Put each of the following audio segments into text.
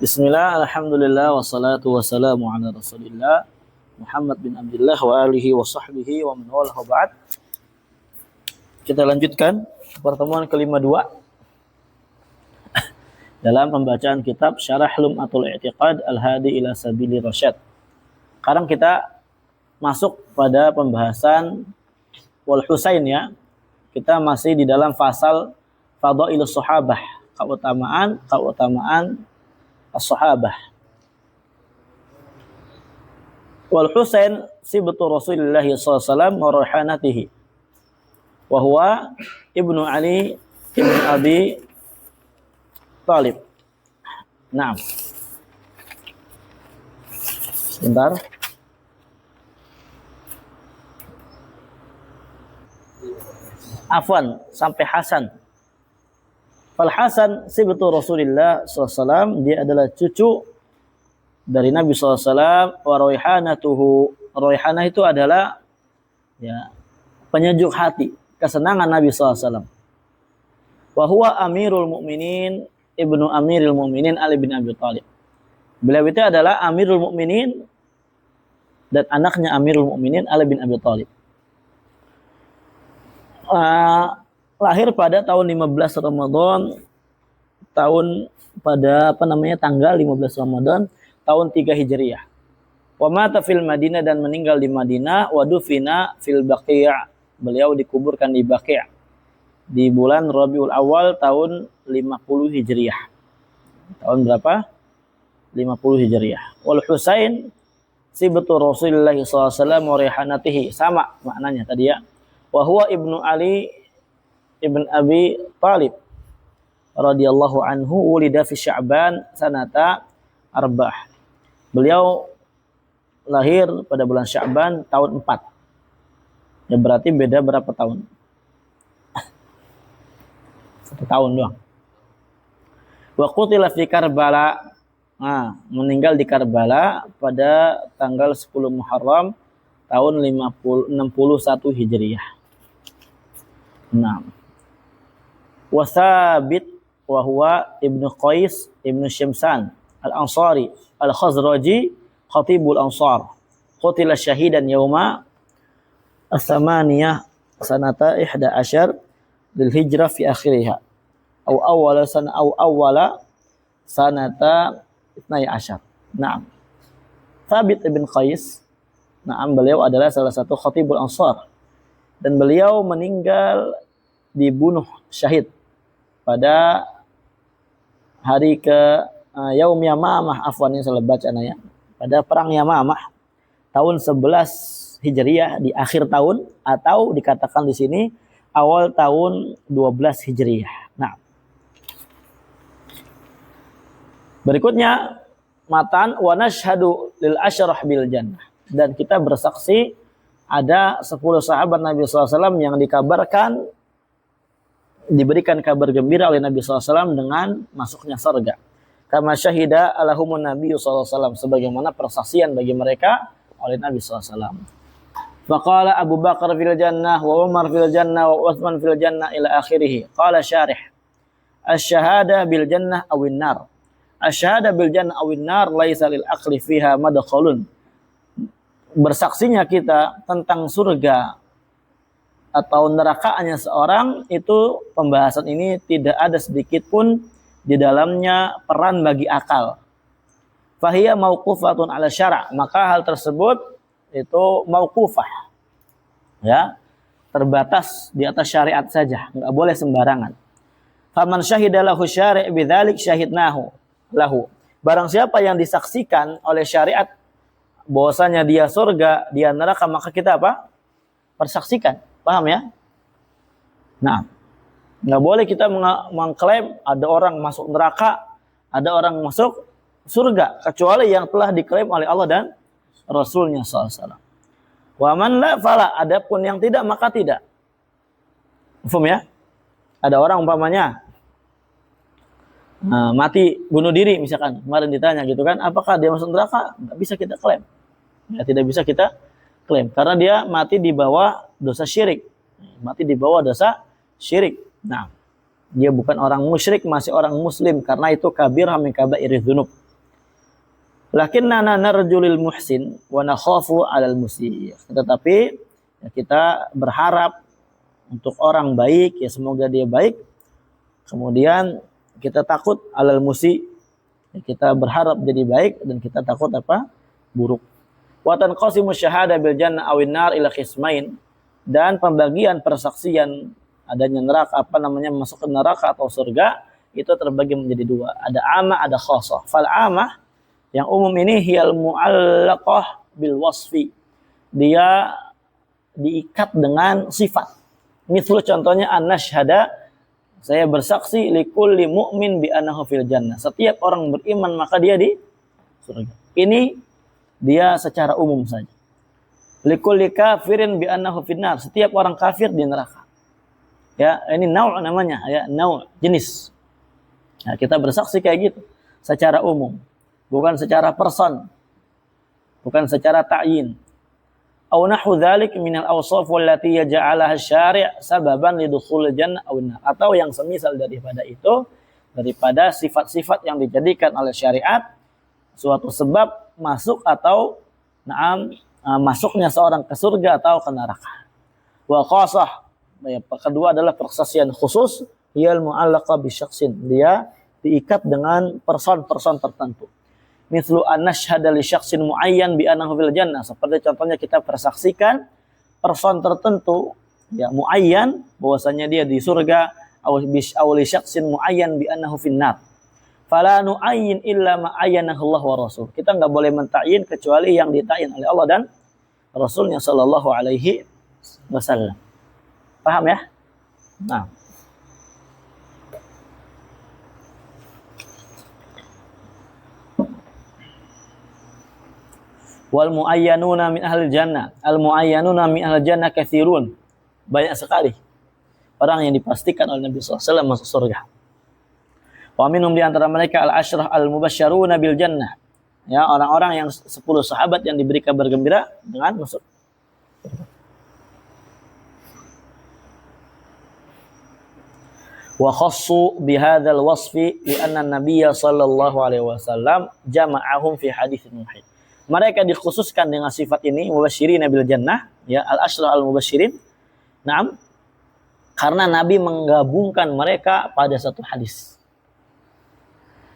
Bismillah, alhamdulillah, wassalatu wassalamu ala rasulillah Muhammad bin Abdullah wa alihi wa sahbihi wa man walah wa ba'd. Kita lanjutkan pertemuan ke-52 dalam pembacaan kitab Syarah Lum'atul I'tiqad Al-Hadi ila Sabili Rasyad. Sekarang kita masuk pada pembahasan Wal Husain ya. Kita masih di dalam fasal Fadailus Sahabah, keutamaan as-sahabah. Wal Husain sibtu Rasulullah sallallahu alaihi wasallam wa raihanatihi. Wa huwa ibnu Ali ibn Abi Thalib. Naam. Sebentar. Afwan, sampai Hasan. Fal Hasan sibtu Rasulillah SAW, dia adalah cucu dari Nabi SAW. Wa raihanatuhu, raihanah itu adalah ya penyejuk hati, kesenangan Nabi SAW. Wa huwa amirul mu'minin ibnu amiril mu'minin Ali bin Abi Thalib. Beliau itu adalah amirul mu'minin dan anaknya amirul mu'minin Ali bin Abi Thalib. Lahir pada tahun 15 Ramadan, tanggal 15 Ramadan tahun 3 Hijriah. Wa mata fil Madinah, dan meninggal di Madinah. Wa dufina fil Baqi', beliau dikuburkan di Baqi' di bulan Rabiul Awal tahun 50 Hijriah. Tahun berapa? 50 Hijriah. Wal Husain sibtu Rasulullah sallallahu alaihi wasallam wa rihanatihi, sama maknanya tadi ya. Wa huwa ibnu Ali ibn Abi Thalib radhiyallahu anhu, ulida fi Sya'ban sanata arba'ah. Beliau lahir pada bulan Sya'ban tahun 4. Ya berarti beda berapa tahun? 1 tahun doang. Wa qutila fi Karbala. Meninggal di Karbala pada tanggal 10 Muharram tahun 61 Hijriah. Wasabit wa huwa ibnu Qais ibnu Syamsan al-Ansari al-Khazraji khatibul Ansar, qutila syahidan yauma as-samaniyah sanata 11 lil hijrah fi akhiriha aw awwala sanata 12. Sabit ibn Qais, beliau adalah salah satu khatibul Ansar dan beliau meninggal dibunuh syahid pada hari Yaum Yamamah, afwan ini salah baca ya. Pada perang Yamamah tahun 11 Hijriah, di akhir tahun, atau dikatakan di sini awal tahun 12 Hijriah. Berikutnya matan wa nashhadu lil asyrah bil jannah, dan kita bersaksi ada 10 sahabat Nabi SAW yang diberikan kabar gembira oleh Nabi SAW dengan masuknya surga. Kama syahida alahumun Nabi SAW, sebagaimana persaksian bagi mereka oleh Nabi SAW. Faqala Abu Bakar fil jannah wa Umar fil jannah wa Utsman fil jannah ila akhirih. Qala syarih, asy-syahada bil jannah awin nar. Asy-syahada bil jannah awin nar laisa lil aqli fiha madkhalun. Bersaksinya kita tentang surga atau nerakaannya seorang, itu pembahasan ini tidak ada sedikit pun di dalamnya peran bagi akal. Fahiya mauqufatun ala syara', maka hal tersebut itu mauqufah, ya, terbatas di atas syariat saja, enggak boleh sembarangan. Faman syahida lahu syari' bidzalik syahidnahu lahu, barang siapa yang disaksikan oleh syariat bahwasanya dia surga, dia neraka, maka kita apa? Persaksikan. Paham ya? Nggak boleh kita mengklaim ada orang masuk neraka, ada orang masuk surga, kecuali yang telah diklaim oleh Allah dan Rasulnya SAW. Wa man la fala, adapun yang tidak maka tidak. Paham ya? Ada orang umpamanya mati bunuh diri misalkan, kemarin ditanya gitu kan, apakah dia masuk neraka? Nggak bisa kita klaim. Ya, tidak bisa kita klaim karena dia mati di bawah dosa syirik. Dia bukan orang musyrik, masih orang muslim, karena itu kabirah min kabairiz dzunub. Lakinnana narjulil muhsin wa nakhafu 'alal musii. Tetapi ya, kita berharap untuk orang baik, ya semoga dia baik. Kemudian kita takut 'alal musii. Ya, kita berharap jadi baik dan kita takut apa? Buruk. Wa tanqasimu syahada bil jannah awin nar ila qismain. Dan pembagian persaksian adanya neraka masuk ke neraka atau surga itu terbagi menjadi dua. Ada amah, ada khassah. Fal amah yang umum ini hiyal mu'allaqah bil wasfi. Dia diikat dengan sifat. Mislu contohnya an-nashhada, saya bersaksi likulli mu'min bi annahu fil jannah. Setiap orang beriman maka dia di surga. Ini dia secara umum saja. Likulli kafirin bi annahu finnar. Setiap orang kafir di neraka. Ya, ini nau' namanya, ya, nau' jenis. Nah, kita bersaksi kayak gitu secara umum. Bukan secara person, bukan secara ta'yin. Aw nahu dzalik min al-awsaf allati yaj'alaha asy-syari' sababan lidukhul jannah aw nar. Atau yang semisal daripada itu, daripada sifat-sifat yang dijadikan oleh syariat suatu sebab masuk atau masuknya seorang ke surga atau ke neraka. Wa khassah, kedua adalah persaksian khusus, yal mu'allaqa bi syakhsin. Dia diikat dengan person-person tertentu. Mithlu an-nashhada li syakhsin muayyan bi annahu fil jannah. Seperti contohnya kita persaksikan person tertentu ya muayyan bahwasanya dia di surga, aw li syakhsin muayyan bi annahu fin nar. Fala nu'ayyin illa ma ayyanahu Allah wa rasul. Kita enggak boleh mentakyin kecuali yang ditakyin oleh Allah dan Rasulnya sallallahu alaihi wasallam. Paham ya? Nah. Wal muayyanuna min ahlil jannah. Al muayyanuna min ahlil jannah katsirun. Banyak sekali orang yang dipastikan oleh Nabi SAW masuk surga. Wa minhum di antara mereka al-asyrah al-mubasysyaruna bil jannah. Ya, orang-orang yang 10 sahabat yang diberi kabar gembira dengan masuk. Wa khassu bi hadzal wasfi li anna an-nabiy sallallahu alaihi wasallam jama'ahum fi haditsin wahid. Mereka dikhususkan dengan sifat ini mubasysyirin bil jannah, ya al-asyrah al-mubasysyirin. Naam. Karena Nabi menggabungkan mereka pada satu hadis.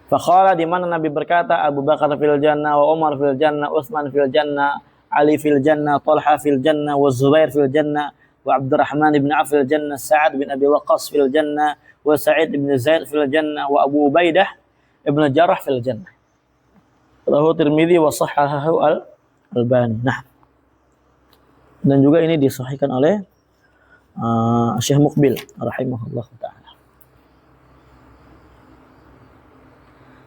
Faqala, di mana Nabi berkata Abu Bakar fil jannah wa Umar fil jannah, Utsman fil jannah, Ali fil jannah, Talha fil jannah, wa Zubair fil jannah, wa Abdurrahman ibn Auf fil jannah, Sa'ad bin Abi Waqqas fil jannah, wa Sa'id bin Zaid fil jannah, wa Abu Ubaidah ibn Jarrah fil jannah. Rawahu Tirmidzi wa shahhahahu al-Albani. Nah. Dan juga ini disahihkan oleh Syekh Muqbil rahimahullah taala.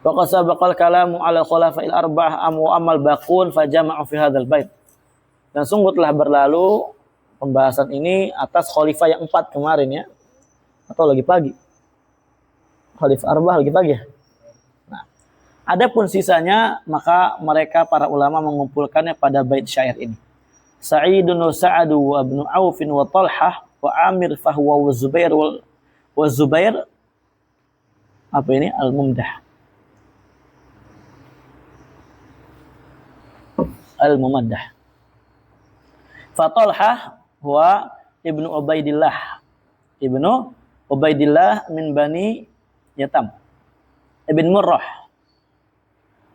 Wa qad sabaqal kalamu ala khulafa'il arba'ah wa amal baqun fa jama'u fi hadzal bait. Dan sungguh telah berlalu pembahasan ini atas khalifah yang 4 kemarin ya. Atau lagi pagi. Khalifah arba'ah lagi pagi ya. Adapun sisanya maka mereka para ulama mengumpulkannya pada bait syair ini. Sa'idun wa Sa'adu wa ibnu Aufin wa Talhah wa Amir fahuwa wa Zubair apa ini al-mumdah. Al-mumaddah. Fa Talhah huwa ibnu Ubaidillah. Ibnu Ubaidillah min Bani Yatam. Ibn Murrah.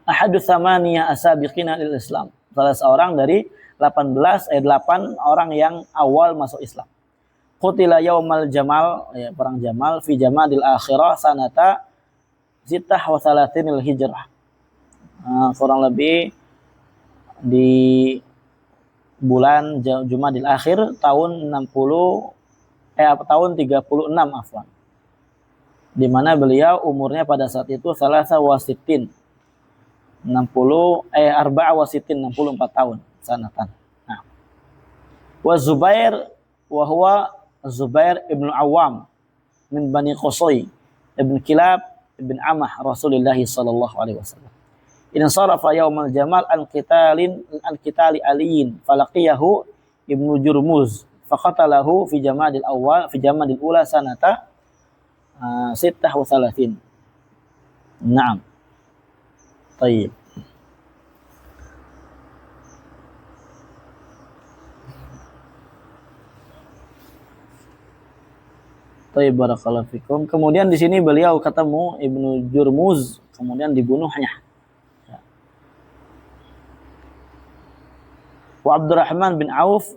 Ahadu thamaniya asabiqina lil Islam. Salah seorang dari 8 orang yang awal masuk Islam. Qutila yaumal jamal, ya, perang Jamal fi jamadil akhirah sanata 36 hijrah. Kurang lebih di bulan Jumadil akhir tahun 36 afwan. Di mana beliau umurnya pada saat itu salasa wasitin 64 tahun sanatan. Nah. Wa Zubair wa huwa Zubair ibn Awam min Bani Qusay ibn Kilab ibn Amah Rasulullah sallallahu alaihi wasallam. In sarafa yaumal jamal an qitali aliyin falaqiyahu ibnu Jurmuz faqatalahu fi jamadil ula sanata 36. Naam. Baik. Baik, barakallahu fikum. Kemudian di sini beliau ketemu Ibnu Jurmuz, kemudian dibunuhnya. Wa Abdurrahman bin Auf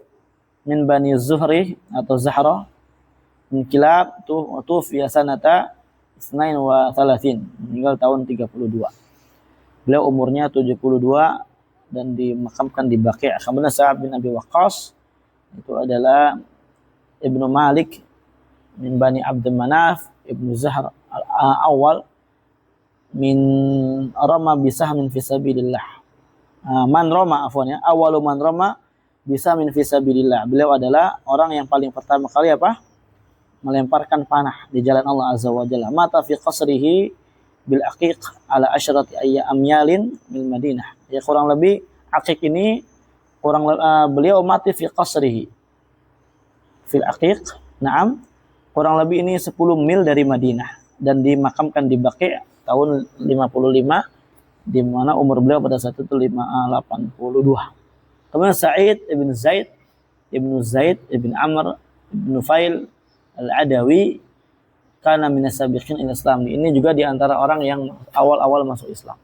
min Bani Zuhri atau Zahra min Kilab tufiya sanata 32, meninggal tahun 32. Beliau umurnya 72 dan dimakamkan di Baqi'. Kemudian Sa'ad bin Abi Waqqas itu adalah Ibnu Malik min Bani Abd Manaf Ibnu Zahr al-awwal min rama bisahmin fi sabilillah. Man rama afwan ya, awalu man rama bisahmin fi sabilillah. Beliau adalah orang yang paling pertama kali melemparkan panah di jalan Allah Azza wa Jalla. Mata fi qasrihi bil aqiq ala asyrati amyalin min Madinah. Ya kurang lebih aqiq ini beliau mati fi qasrihi fil aqiq. Naam, kurang lebih ini 10 mil dari Madinah dan dimakamkan di Baqi' tahun 55 di mana umur beliau pada saat itu 82. Kemudian Sa'id ibn Zaid ibn Amr ibn Nufail al-Adawi kana minas sabiqin ila Islam. Ini juga di antara orang yang awal-awal masuk Islam.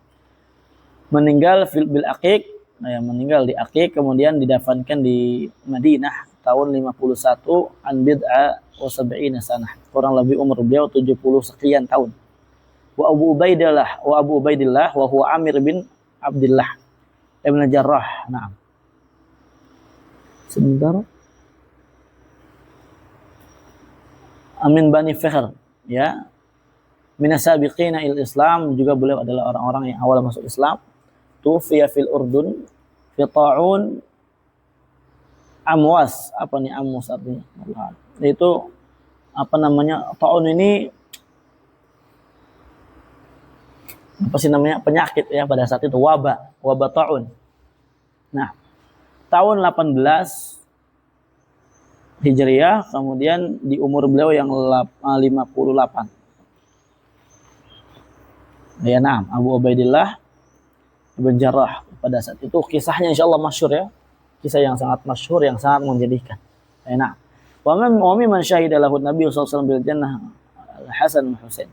Meninggal bil Aqiq, meninggal di Aqiq, kemudian didafankan di Madinah tahun 51 an bid'a wa sab'ina sanah. Kurang lebih umur beliau 70 sekian tahun. Wa Abu Ubaidillah wa huwa Amir bin Abdullah ibn Jarrah. Naam. Sebentar. Amin Bani Fihr, ya. Minas sabiqina il Islam, juga beliau adalah orang-orang yang awal masuk Islam. Tufiya fil Urdun fi ta'un Amwas. Apa nih Amwas artinya? Itu apa namanya? Ta'un ini apa sih namanya? Penyakit ya pada saat itu, wabah ta'un. Nah, tahun 18 Hijriah, kemudian di umur beliau yang 58. Ya, naam, Abu Ubaidillah ibn Jarrah pada saat itu kisahnya insyaallah masyhur ya. Kisah yang sangat masyhur, yang sangat menjadikan. Ya, naam. Wa man syahida lahu Nabi sallallahu alaihi wasallam bil jannah Hasan bin Husain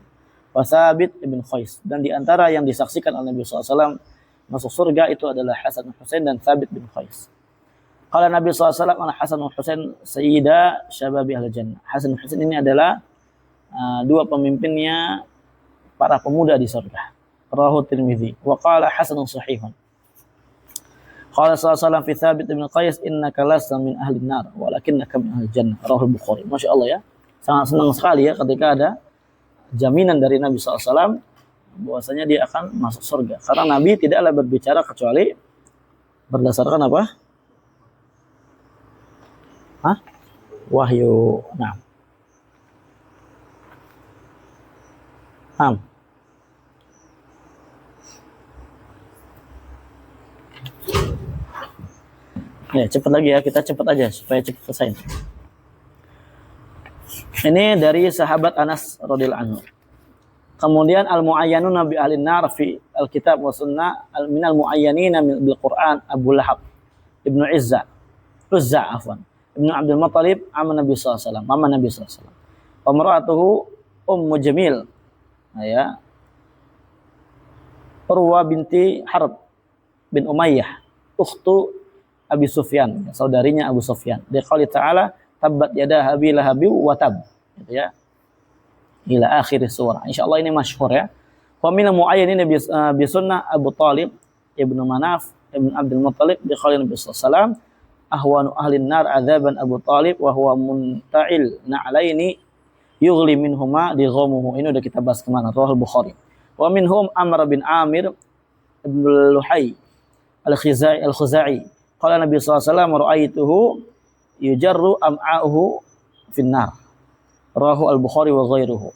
wa Thabit ibn Qais. Dan di antara yang disaksikan oleh Nabi sallallahu alaihi wasallam masuk surga itu adalah Hasan bin Husain dan Thabit bin Qais. Kalau Nabi SAW Hasan bin Husain Sayyida Syababi Al-Jannah. Hasan bin Husain ini adalah dua pemimpinnya para pemuda di surga. Rawahu Tirmidzi. Wa qala hasanun sahihun. Qala sallallahu fi Thabit bin Qais innaka lasta min ahli an-nar walakinnaka min ahli jannah. Rawahu Bukhari. Masya Allah ya. Sangat senang sekali ya ketika ada jaminan dari Nabi SAW bahwasanya dia akan masuk surga. Karena Nabi tidaklah berbicara kecuali berdasarkan apa? Wahyu. Nah. Ya, cepat lagi ya, kita cepat aja supaya cepat selesai. Ini dari sahabat Anas radhiyallahu anhu. Kemudian al-mu'ayyanun bi ahlin nar fi al-kitab wa sunnah minal mu'ayyanina bil Qur'an Abu Lahab Ibnu Uzza afwan. Ibnu Abdul Muttalib amma Nabi sallallahu alaihi wasallam, mama Nabi sallallahu alaihi wasallam. Pemratuhu Ummu Jamil. Ya. Urwa binti Harb bin Umayyah, ukhtu Abi Sufyan, saudarinya Abu Sufyan. Dia qauli ta'ala tabbat yada Abi Lahab wa tab. Gitu ya. Ila akhir surah. Insyaallah ini masyhur ya. Wa min mu'ayyanin bi sunnah Abu Talib ibnu Manaf ibnu Abdul Muttalib bi qauli Nabi sallallahu alaihi wasallam ahwanu ahlin nar adzaban Abu Talib wa huwa munta'il na'laini yughli minhuma dighamuhu. Ini udah kita bahas kemana? Rawahu Bukhari. Wa minhum Amr bin Amir ibn Luhay al-Khuzai. Qala Nabi sallallahu alaihi wasallam ra'aituhu yujarru am'a'uhu fin nar. Rawahu al-Bukhari wa ghairuhu.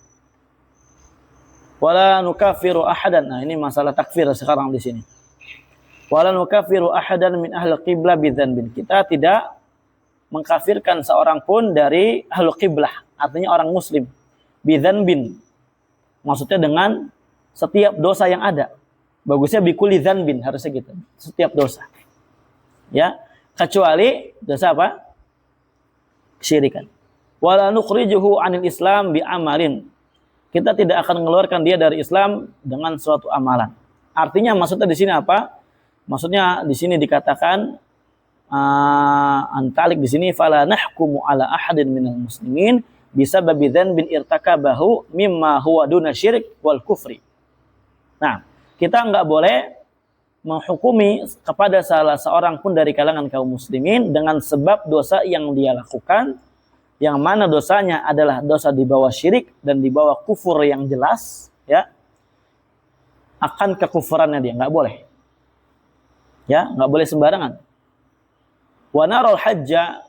Wala nukaffiru ahadan. Nah, ini masalah takfir sekarang di sini. Wala nukaffiru ahadan min ahli qiblah bidzanbin. Kita tidak mengkafirkan seorang pun dari ahli qiblah, artinya orang muslim. Bidzanbin. Maksudnya dengan setiap dosa yang ada. Bagusnya bikulli dzanbin, harusnya gitu. Setiap dosa. Ya, kecuali dosa apa? Kesyirikan. Wala nukhrijuhu 'anil Islam bi amalin. Kita tidak akan mengeluarkan dia dari Islam dengan suatu amalan. Artinya maksudnya di sini apa? Maksudnya di sini dikatakan antalik di sini fala nahkumu ala ahadin minal muslimin bisababi dzanbin irtakabahu mimma huwa duna syirik wal kufri. Nah, kita enggak boleh menghukumi kepada salah seorang pun dari kalangan kaum muslimin dengan sebab dosa yang dia lakukan, yang mana dosanya adalah dosa di bawah syirik dan di bawah kufur yang jelas, ya, akan kekufurannya dia, nggak boleh, ya, nggak boleh sembarangan. Wa naral hajja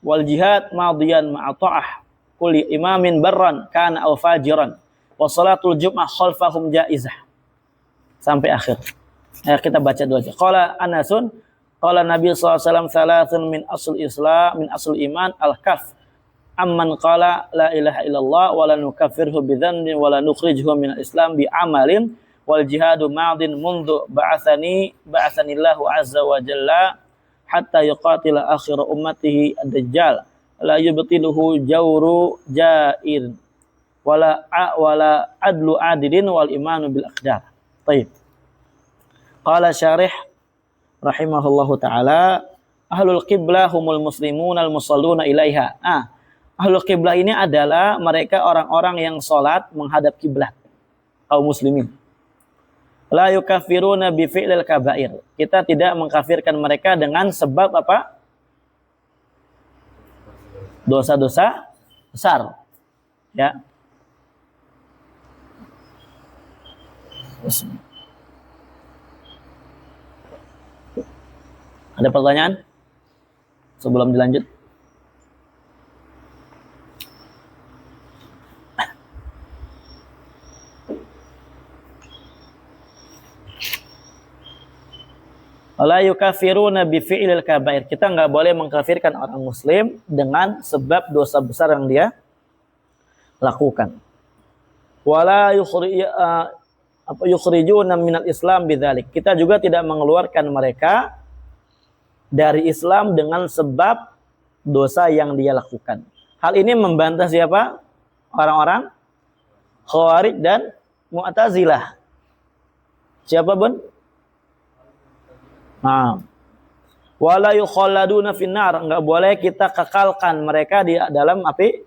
wal jihad madiyan ma'a ta'ah kulli imamin barran kana aw fajiran wa salatul jum'ah khalfahum jaizah, sampai akhir. Kita baca dulu aja. Qala Anasun, qala Nabi sallallahu alaihi wasallam salatun min asl Islam, min asl iman al-kaf amman qala la ilaha illallah wa la nukaffirhu bi dhanbin wa la nukhrijuhu min al-islam bi amalin wal jihadu ma'din mundu ba'athanillahu azza wa jalla hatta yuqatila akhir ummatihi ad-dajjal la yubtiluhu jawru ja'ir wala adlu adilin wal imanu bil aqdar. Baik. Qala syarih rahimahullahu taala ahlul qiblah humul muslimun al musalluna ilaiha. Ahlul qiblah ini adalah mereka orang-orang yang salat menghadap kiblat, kaum muslimin. La yukaffiruna bi fi'lil kabair. Kita tidak mengkafirkan mereka dengan sebab apa? Dosa-dosa besar. Ya. Ada pertanyaan? Sebelum dilanjut. La yukafiruna bi fi'lil kabair. Kita enggak boleh mengkafirkan orang muslim dengan sebab dosa besar yang dia lakukan. Wala yukhrijuna minal Islam bidzalik. Kita juga tidak mengeluarkan mereka dari Islam dengan sebab dosa yang dia lakukan. Hal ini membantah siapa? Orang-orang Khawarij dan Mu'tazilah. Siapa, Bun? Nah, wala yukhalladuna finnar, enggak boleh kita kekalkan mereka di dalam api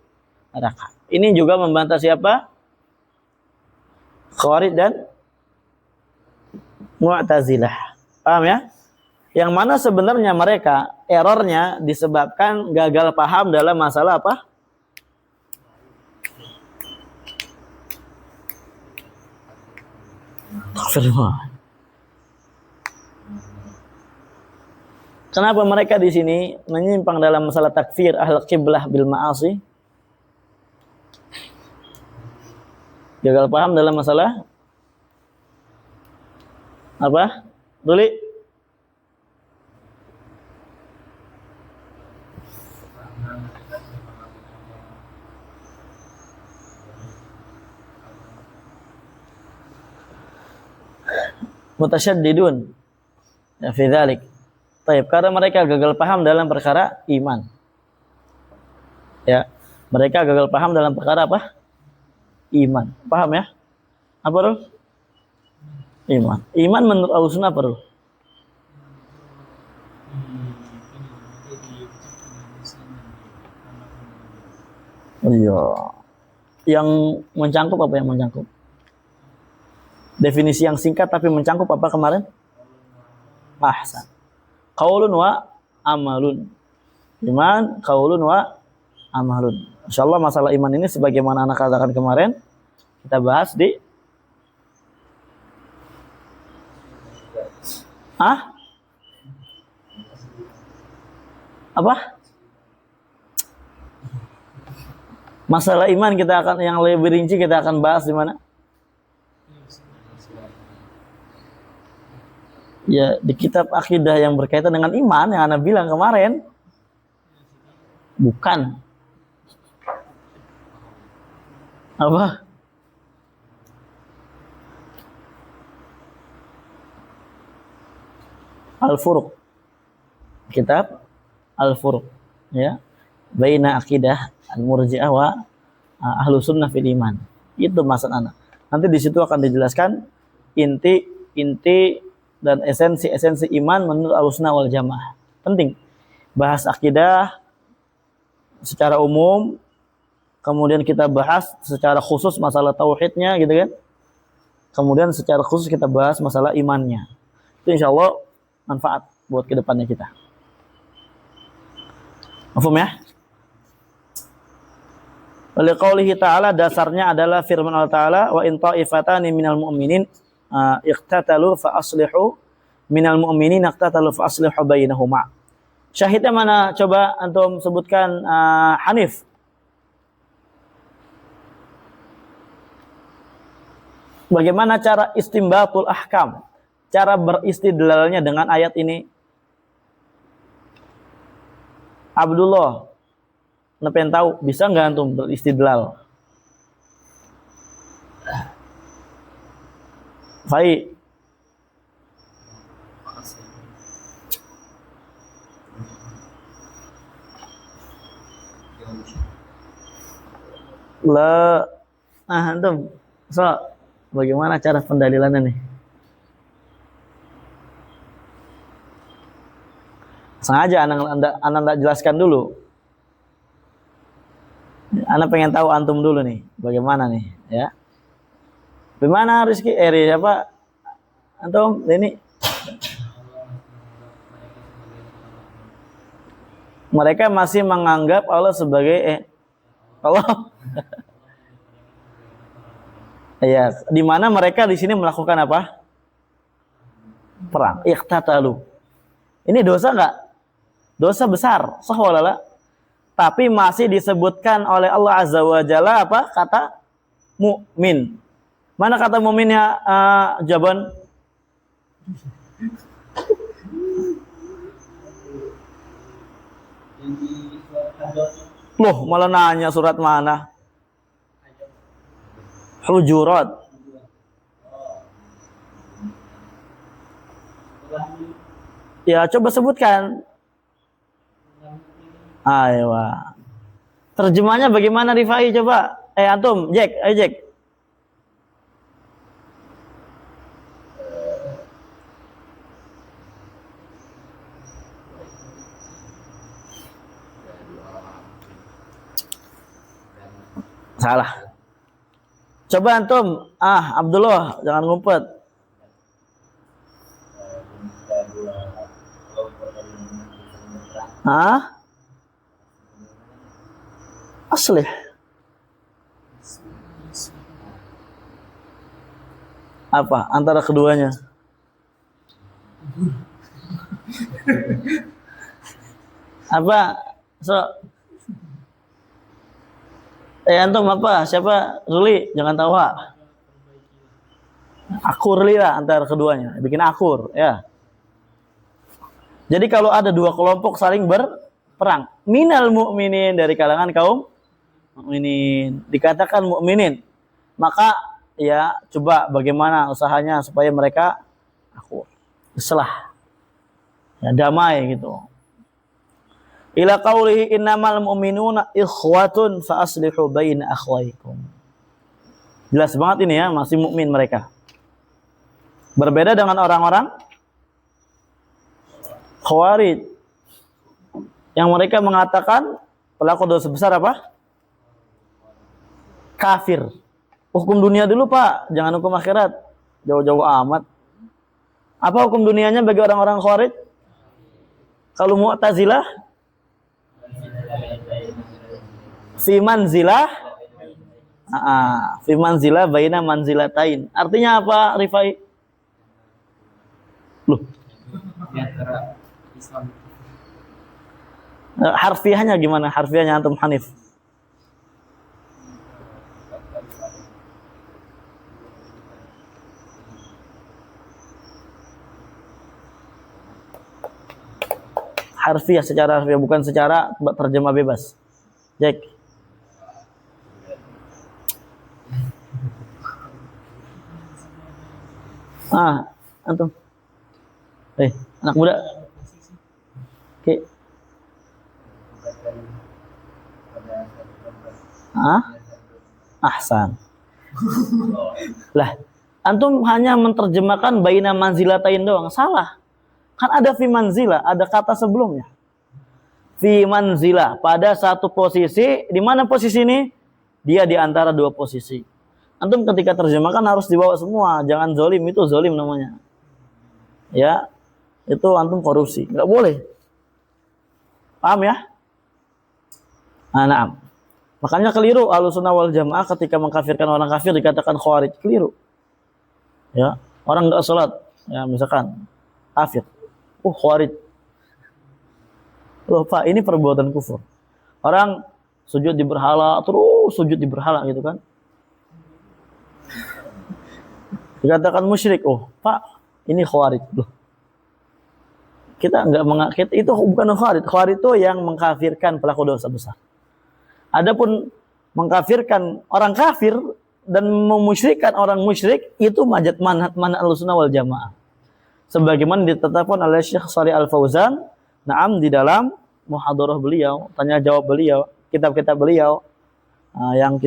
neraka. Ini juga membantah siapa? Khawarij dan Mu'tazilah. Paham ya? Yang mana sebenarnya mereka errornya disebabkan gagal paham dalam masalah apa? Takfirullah. Kenapa mereka di sini menyimpang dalam masalah takfir ahlul qiblah bil ma'asi? Gagal paham dalam masalah apa? Duli? Mutasyaddidun ya fi dzalik. Baik, karena mereka gagal paham dalam perkara iman. Ya, mereka gagal paham dalam perkara apa? Iman. Paham ya? Apa, Rul? Iman. Iman menurut Ahlussunnah apa, Rul? Iya. Yang mencangkup apa yang mencangkup? Definisi yang singkat tapi mencangkup apa kemarin? Ahsan. Qaulun wa amalun. Iman, qaulun wa amalun. Insyaallah masalah iman ini sebagaimana anak katakan kemarin, kita bahas di apa? Masalah iman kita akan yang lebih rinci kita akan bahas di mana? Ya, di kitab akidah yang berkaitan dengan iman yang Anda bilang kemarin. Bukan. Apa? Al-Furuq. Kitab Al-Furuq, ya. baina aqidah al-murji'ah wa ahlu sunnah fil iman. Itu maksud anak. Nanti di situ akan dijelaskan inti dan esensi iman menurut Ahlussunnah wal Jamaah. Penting. Bahas akidah secara umum, kemudian kita bahas secara khusus masalah tauhidnya gitu kan. Kemudian secara khusus kita bahas masalah imannya. Itu insyaallah manfaat buat kedepannya kita. Paham ya? Oleh qaulihi ta'ala, dasarnya adalah firman Allah Ta'ala, wa in ta'ifatani minal mu'minin iqtatalu fa aslihu minal mu'minin iqtatalu fa aslihu bainahuma. Syahidnya mana? Coba antum sebutkan, Hanif. Bagaimana cara istimbatul ahkam? Cara beristidlalnya dengan ayat ini? Abdullah, pengen tahu, bisa nggak antum beristidlal? Fai. Antum, so, bagaimana cara pendalilannya nih? Sengaja anda jelaskan dulu. Anda pengen tahu antum dulu nih, bagaimana nih, ya? Bagaimana Rizky? Siapa? Antum ini? Mereka masih menganggap Allah sebagai Allah. Ya, di mana mereka di sini melakukan apa? Perang. Iqtatalu. Ini dosa nggak? Dosa besar, sahwalala. Tapi masih disebutkan oleh Allah Azza wa Jalla apa? Kata mukmin. Mana kata mukminnya, Jaban? Loh, malah nanya surat mana? Hujurat. Ya, coba sebutkan. Ayo. Terjemahnya bagaimana Rifai coba? Antum, Jack, ayo Jack. Salah. Coba antum, Abdullah, jangan ngumpet. Aslih. Apa antara keduanya? Apa? Antum apa? Siapa? Ruli, jangan tawa. Akur lah antara keduanya, bikin akur, ya. Jadi kalau ada dua kelompok saling berperang, minal mu'minin, dari kalangan kaum mukminin, dikatakan mukminin, maka ya coba bagaimana usahanya supaya mereka akur, islah, ya, damai gitu. Ila qaulihi innamal mu'minuna ikhwatun fa aslihu baina akhwaikum. Jelas banget ini ya, masih mukmin mereka. Berbeda dengan orang-orang Khawarij yang mereka mengatakan pelaku dosa besar apa? Kafir. Hukum dunia dulu, Pak, jangan hukum akhirat. Jauh-jauh amat. Apa hukum dunianya bagi orang-orang Khawarij? Kalau Mu'tazilah fi manzilah baina manzilatain. Artinya apa, Rifai? Loh. Harfiahnya gimana? Harfiahnya antum Hanif. Harfiah, secara harfiah, bukan secara terjemah bebas. Jack. Antum. Anak muda. Oke. Hah? Ahsan. Lah, antum hanya menerjemahkan baina manzilatain doang. Salah. Kan ada fi manzila, ada kata sebelumnya. Fi manzila, pada satu posisi. Di mana posisi ini? Dia di antara dua posisi. Antum ketika terjemahkan harus dibawa semua. Jangan zolim, itu zolim namanya. Ya, itu antum korupsi. Nggak boleh. Paham ya? Nah. Makanya keliru Ahlussunnah wal Jamaah ketika mengkafirkan orang kafir dikatakan khawarij. Keliru. Ya, orang enggak salat, ya misalkan kafir. Khawarij. Loh, Pak, ini perbuatan kufur. Orang sujud di berhala, terus sujud di berhala gitu kan. Dikatakan musyrik. Pak, ini khawarij. Loh. Kita enggak itu bukan khawarij. Khawarij itu yang mengkafirkan pelaku dosa besar. Adapun mengkafirkan orang kafir dan memusyrikkan orang musyrik itu manhaj Ahlussunnah wal Jamaah. Sebagaimana ditetapkan oleh Syekh Shalih Al Fauzan, na'am, di dalam muhadarah beliau, tanya jawab beliau, kitab-kitab beliau yang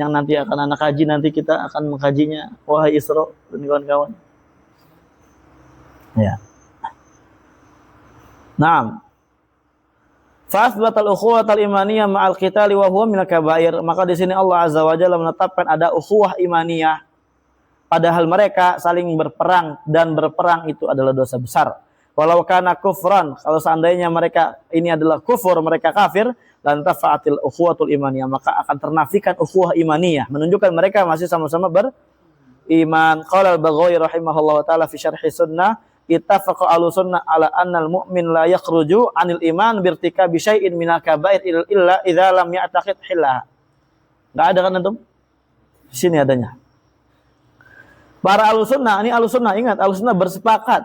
nanti akan anak kaji, nanti kita akan mengkajinya, wahai Isra dan kawan-kawan. Ya. Na'am. Fa'athbatal ukhuwatal imaniyah ma'al qitali wa huwa minal kabair. Maka di sini Allah Azza wa Jalla menetapkan ada ukhuwah imaniyah. Padahal mereka saling berperang dan berperang itu adalah dosa besar. Walau kana kufran, kalau seandainya mereka ini adalah kufur, mereka kafir, lan tafa'atil ukhuwatul imaniyah, maka akan ternafikan ukhuwah imaniyah, menunjukkan mereka masih sama-sama beriman. Qala al-Baghawi rahimahullahu taala fi syarhi sunnah, ittafaqa Ahlussunnah ala annal mu'min la yakhruju 'anil iman birtikabi syai'in minal kaba'ir illa idza lam ya'taqid hillaha. Enggak ada kan antum? Di sini adanya. Para Ahlussunnah, ini Ahlussunnah, ingat, Ahlussunnah bersepakat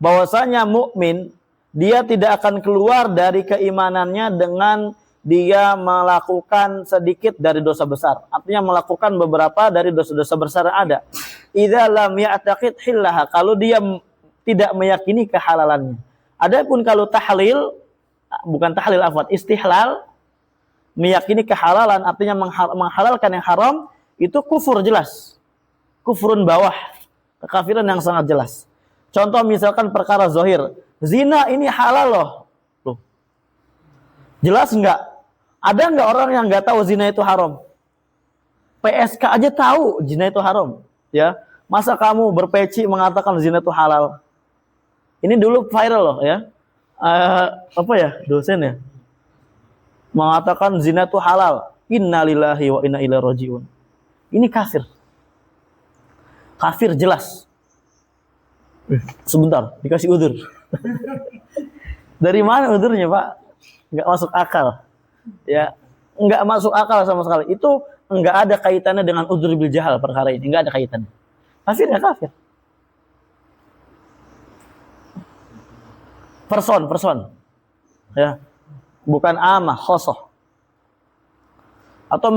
bahwasanya mukmin dia tidak akan keluar dari keimanannya dengan dia melakukan sedikit dari dosa besar. Artinya melakukan beberapa dari dosa-dosa besar yang ada. Idza lam ya'taqid hillaha, kalau dia tidak meyakini kehalalannya. Adapun kalau tahlil, bukan tahlil afwan, istihlal, meyakini kehalalan, artinya menghalalkan yang haram, itu kufur jelas. Kufurun bawah, kekafiran yang sangat jelas. Contoh misalkan perkara zahir, zina ini halal loh. Jelas enggak? Ada enggak orang yang enggak tahu zina itu haram? PSK aja tahu zina itu haram, ya. Masa kamu berpeci mengatakan zina itu halal? Ini dulu viral loh, ya. Dosen ya. Mengatakan zina itu halal. Innalillahi wa inna ilaihi rajiun. Ini kafir. Kafir jelas. Sebentar, dikasih udzur. Dari mana udzurnya, Pak? Enggak masuk akal. Ya, enggak masuk akal sama sekali. Itu enggak ada kaitannya dengan udzur bil jahal perkara ini, enggak ada kaitannya. Kafir ya kafir. Person. Ya. Bukan amah, khosoh. Atau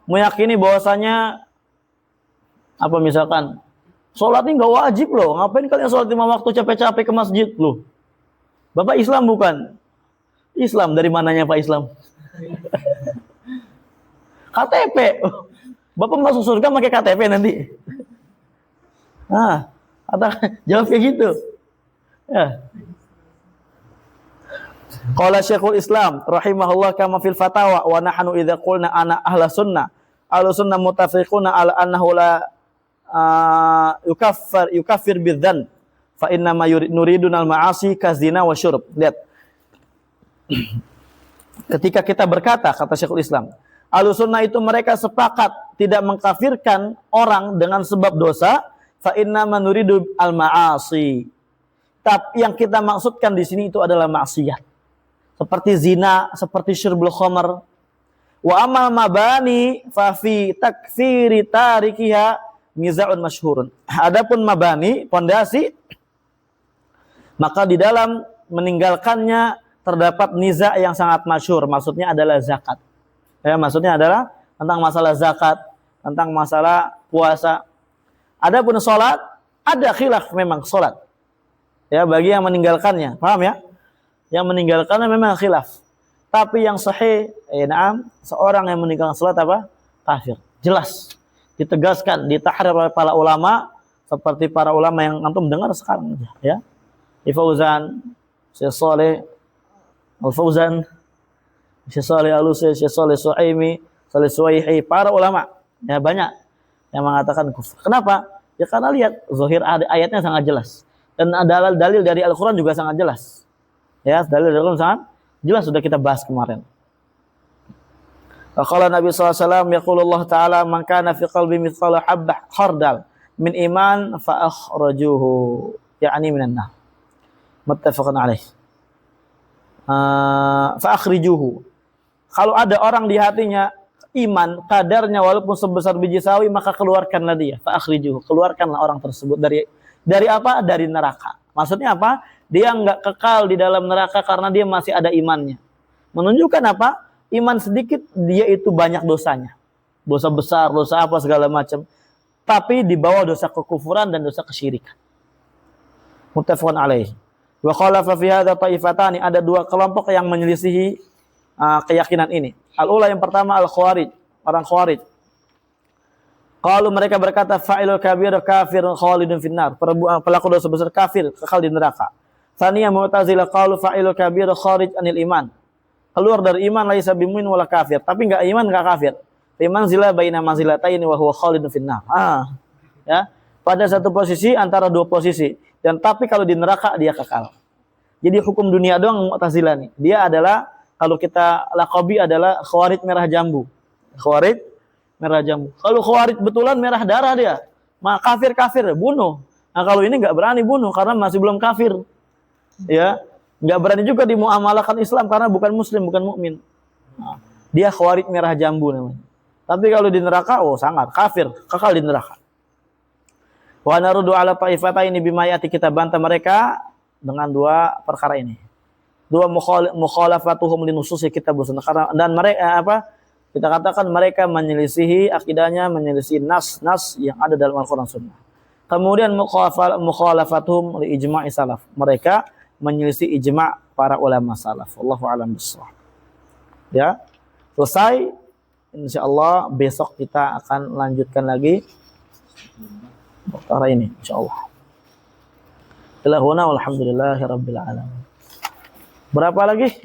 meyakini bahwasanya apa misalkan sholat ini enggak wajib loh. Ngapain kalian sholat 5 waktu capek-capek ke masjid loh? Bapak Islam bukan? Islam dari mananya Pak Islam? KTP. Bapak masuk surga pakai KTP nanti. Jawab kayak gitu. Ya. Qala Syekhul Islam rahimahullah kama fil fatawa wa nahnu idza qulna ana ahla sunnah. Ahlu sunnah mutafiquna ala annahu la yukaffir bidzan fa inna ma nuridunal ma'asi kazina wa syurb. Lihat. Ketika kita berkata, kata Syekhul Islam, Ahlussunnah itu mereka sepakat tidak mengkafirkan orang dengan sebab dosa, fa inna ma nuridu al ma'asi. Tapi yang kita maksudkan di sini itu adalah maksiat. Seperti zina, seperti syurbul khamar. Wa amal mabani fa fi takfiri tarikiha niza'un masyhurun. Adapun mabani, pondasi, maka di dalam meninggalkannya terdapat niza' yang sangat masyhur. Maksudnya adalah zakat. Ya, maksudnya adalah tentang masalah zakat, tentang masalah puasa. Adapun salat, ada khilaf memang salat. Ya, bagi yang meninggalkannya. Paham ya? Yang meninggalkannya memang khilaf. Tapi yang sahih, seorang yang meninggalkan salat apa? Kafir. Jelas. Ditegaskan, ditahrir oleh para ulama, seperti para ulama yang antum dengar sekarang ya. Fauzan, Syekh Shalih Al-Fauzan, Syekh Shalih Al-Utsaimin, Syekh Shalih Suhaimi, Shalih Suwaihi, para ulama ya banyak yang mengatakan kufur. Kenapa? Ya karena lihat zahir ayatnya sangat jelas dan ada dalil dari Al-Qur'an juga sangat jelas. Ya, dalil dari Al-Qur'an sangat jelas, sudah kita bahas kemarin. Qala Nabi sallallahu alaihi wasallam, yaqulullah ta'ala, man kana fi qalbi mithqala habbah khardal min iman fa akhrajuhu, yakni minan nar. Muttafaqun alaih. Fa akhrijuhu. Kalau ada orang di hatinya iman kadarnya walaupun sebesar biji sawi, maka keluarkanlah dia. Fa akhrijuhu, keluarkanlah orang tersebut dari apa? Dari neraka. Maksudnya apa? Dia enggak kekal di dalam neraka karena dia masih ada imannya. Menunjukkan apa? Iman sedikit, dia itu banyak dosanya. Dosa besar, dosa apa segala macam. Tapi di bawah dosa kekufuran dan dosa kesyirikan. Muttafaqun alaih. Wa khalafa fi hadza ta'ifatani, ada dua kelompok yang menyelisihi keyakinan ini. Al-ula, yang pertama, al-khawarij, orang khawarij. Kalau mereka berkata fa'ilul kabir kafirun khalidun finnar, pelaku dosa besar kafir, kekal di neraka. Tsaniyah Mu'tazilah, qalu fa'ilul kabir kharij anil iman, keluar dari iman, laisa bimumin wala kafir, tapi enggak iman enggak kafir. Iman zila baina manzilataini wa huwa khalidun finnar. Ya, pada satu posisi antara dua posisi, dan tapi kalau di neraka dia kekal. Jadi hukum dunia doang Mu'tazilah nih. Dia adalah, kalau kita laqabi adalah khawarij merah jambu. Khawarij merah jambu. Kalau khawarij betulan merah darah dia. Maka kafir bunuh. Nah, kalau ini enggak berani bunuh karena masih belum kafir. Ya, enggak berani juga dimuamalahkan Islam karena bukan muslim, bukan mukmin. Nah, dia khawarij merah jambu namanya. Tapi kalau di neraka, sangat kafir, kekal di neraka. Wa narudu ala ta'ifataini bima yati, kita bantah mereka dengan dua perkara ini. Dua mukhalafatuhum linususi kitab wa sunnah. Dan mereka kita katakan mereka menyelisihi akidahnya, menyelisihi nas yang ada dalam Al-Qur'an Sunnah. Kemudian mukhalafatuhum li ijma'i salaf. Mereka menyelisih ijma' para ulama salaf. Wallahu a'lam bishawab. Ya, selesai. Insyaallah besok kita akan lanjutkan lagi perkara ini insyaallah. Ilahuna walhamdulillahirabbil alamin. Berapa lagi?